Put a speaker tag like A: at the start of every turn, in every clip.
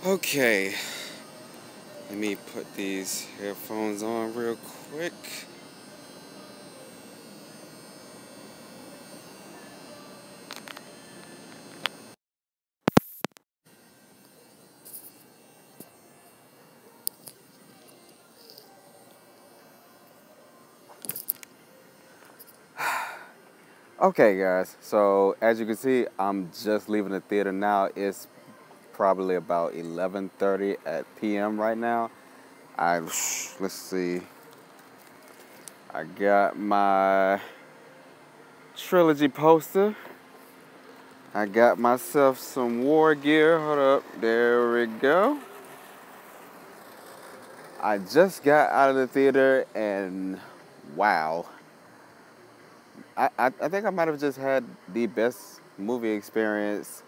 A: Okay, let me put these headphones on real quick. Okay, guys, so as you can see, I'm just leaving the theater now. It's probably about 11:30 at p.m. right now. Let's see. I got my trilogy poster. I got myself some war gear. Hold up. There we go. I just got out of the theater and wow. I think I might have just had the best movie experience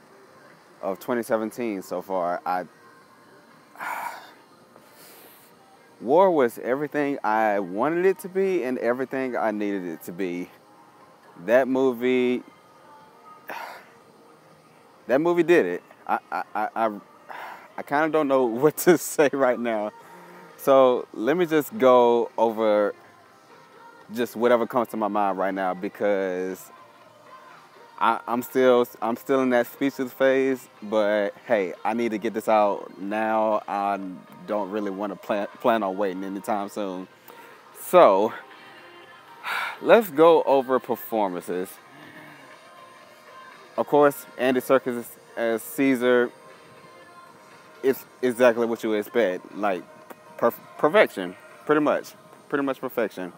A: of 2017 so far. War was everything I wanted it to be and everything I needed it to be. That movie, that movie did it. I kind of don't know what to say right now. So let me just go over just whatever comes to my mind right now because I'm still in that speechless phase. But hey, I need to get this out now. I don't really want to plan on waiting anytime soon. So let's go over performances. Of course, Andy Serkis as Caesar. It's exactly what you would expect, like perfection, pretty much perfection.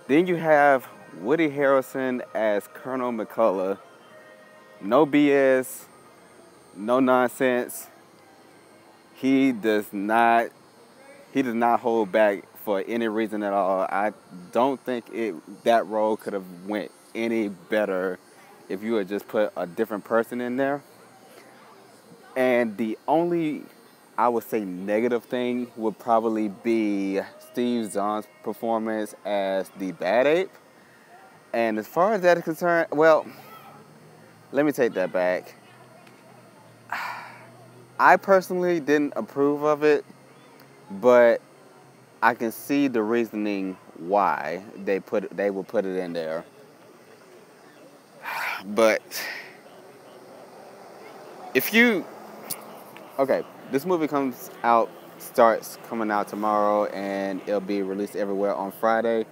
A: Then you have Woody Harrelson as Colonel McCullough. No BS, no nonsense. He does not he does not hold back for any reason at all. I don't think that role could have went any better if you had just put a different person in there. And the only, I would say, negative thing would probably be Steve Zahn's performance as the Bad Ape. And as far as that is concerned, well, let me take that back. I personally didn't approve of it, but I can see the reasoning why they will put it in there. But if you okay, this movie starts coming out tomorrow, and it'll be released everywhere on Friday.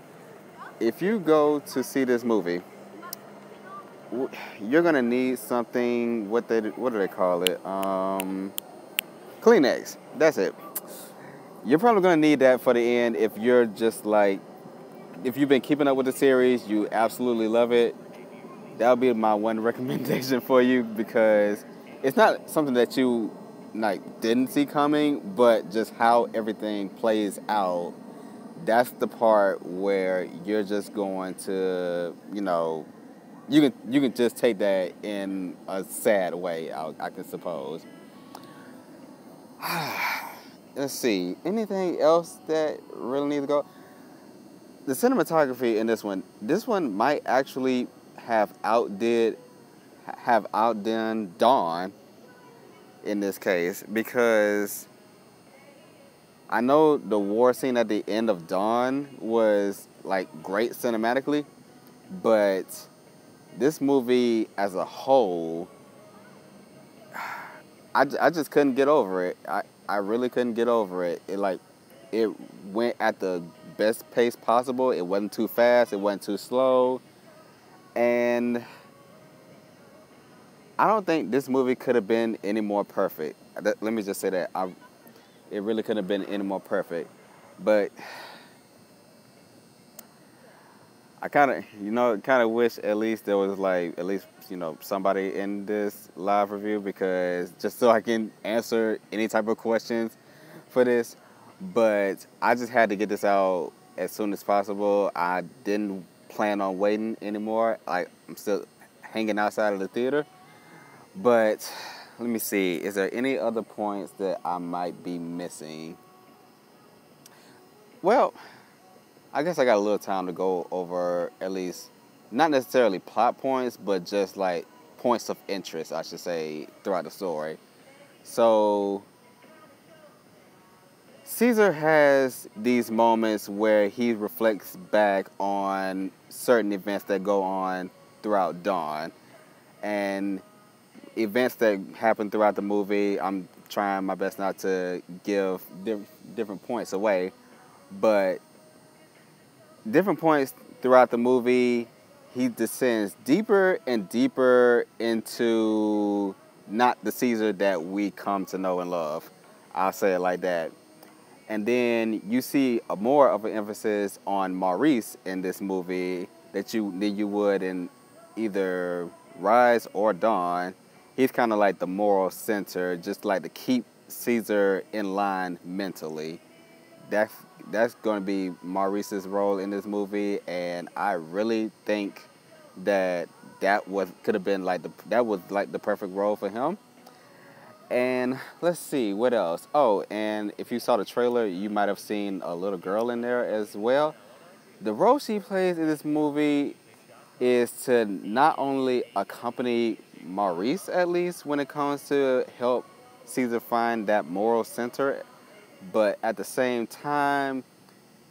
A: If you go to see this movie, you're gonna need something. What do they call it? Kleenex. That's it. You're probably gonna need that for the end if you're just like, if you've been keeping up with the series, you absolutely love it. That'll be my one recommendation for you because it's not something that you like didn't see coming, but just how everything plays out. That's the part where you're just going to, you can just take that in a sad way. I can suppose. Let's see. Anything else that really needs to go? The cinematography in this one might actually have outdone Dawn in this case because I know the war scene at the end of Dawn was like great cinematically, but this movie as a whole, I just couldn't get over it. I really couldn't get over it. It went at the best pace possible. It wasn't too fast. It wasn't too slow. And I don't think this movie could have been any more perfect. Let me just say that. It really couldn't have been any more perfect. But I kind of wish at least there was somebody in this live review because just so I can answer any type of questions for this. But I just had to get this out as soon as possible. I didn't plan on waiting anymore. I'm still hanging outside of the theater. But let me see. Is there any other points that I might be missing? Well, I guess I got a little time to go over at least, not necessarily plot points, but just like points of interest, I should say, throughout the story. So, Caesar has these moments where he reflects back on certain events that go on throughout Dawn, and events that happen throughout the movie. I'm trying my best not to give different points away, but different points throughout the movie, he descends deeper and deeper into not the Caesar that we come to know and love. I'll say it like that. And then you see a more of an emphasis on Maurice in this movie than you would in either Rise or Dawn. He's kind of like the moral center, just like to keep Caesar in line mentally. That's that's going to be Maurice's role in this movie, and I really think that could have been like that was like the perfect role for him. And let's see, what else? Oh, and if you saw the trailer, you might have seen a little girl in there as well. The role she plays in this movie is to not only accompany Maurice, at least, when it comes to help Caesar find that moral center, but at the same time,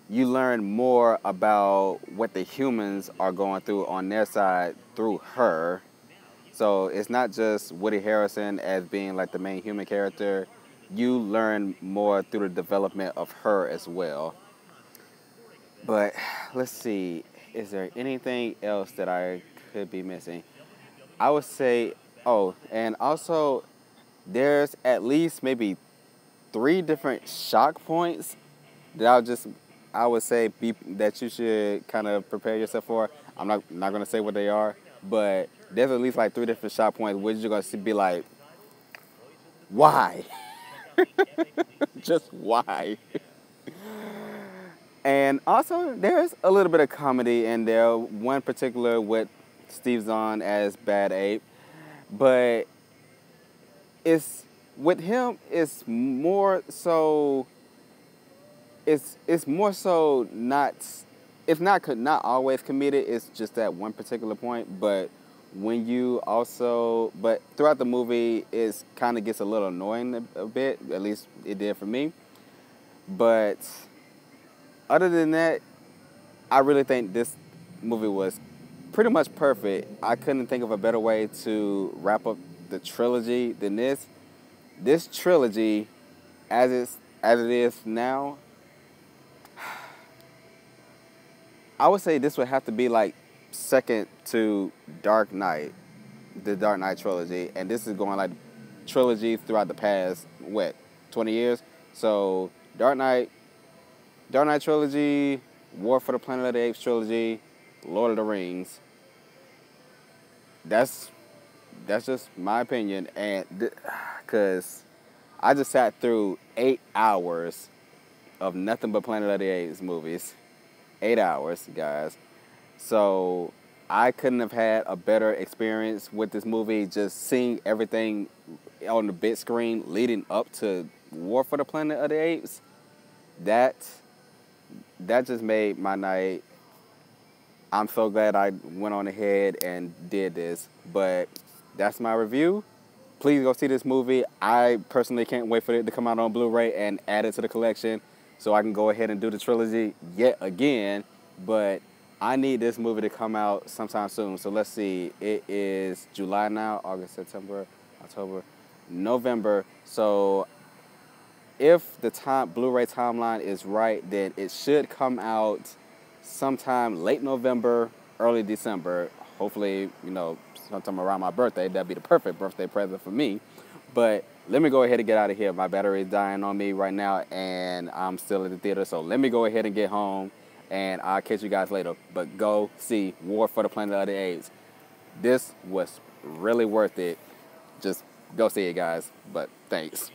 A: you learn more about what the humans are going through on their side through her. So it's not just Woody Harrelson as being like the main human character. You learn more through the development of her as well. But let's see, is there anything else that I could be missing? I would say, oh, and also there's at least maybe 3 different shock points that I would say that you should kind of prepare yourself for. I'm not gonna say what they are, but there's at least like 3 different shot points where you're gonna be like, why? Just why? And also, there's a little bit of comedy in there. One particular with Steve Zahn as Bad Ape, but it's with him. It's more so not. It's not always comedic. It's just that one particular point. But but throughout the movie, it kind of gets a little annoying a bit. At least it did for me. But other than that, I really think this movie was pretty much perfect. I couldn't think of a better way to wrap up the trilogy than this. This trilogy, as it is now, I would say this would have to be like second to Dark Knight, the Dark Knight trilogy, and this is going like trilogy throughout the past 20 years. So Dark Knight trilogy, War for the Planet of the Apes trilogy, Lord of the Rings. That's just my opinion, and because I just sat through 8 hours of nothing but Planet of the Apes movies. 8 hours, guys. So I couldn't have had a better experience with this movie, just seeing everything on the big screen leading up to War for the Planet of the Apes. That just made my night. I'm so glad I went on ahead and did this. But that's my review. Please go see this movie. I personally can't wait for it to come out on Blu-ray and add it to the collection so I can go ahead and do the trilogy yet again. But I need this movie to come out sometime soon. So let's see. It is July now, August, September, October, November. So if the Blu-ray timeline is right, then it should come out sometime late November, early December. Hopefully, sometime around my birthday. That'd be the perfect birthday present for me. But let me go ahead and get out of here. My battery is dying on me right now, and I'm still at the theater. So let me go ahead and get home, and I'll catch you guys later. But go see War for the Planet of the Apes. This was really worth it. Just go see it, guys. But thanks.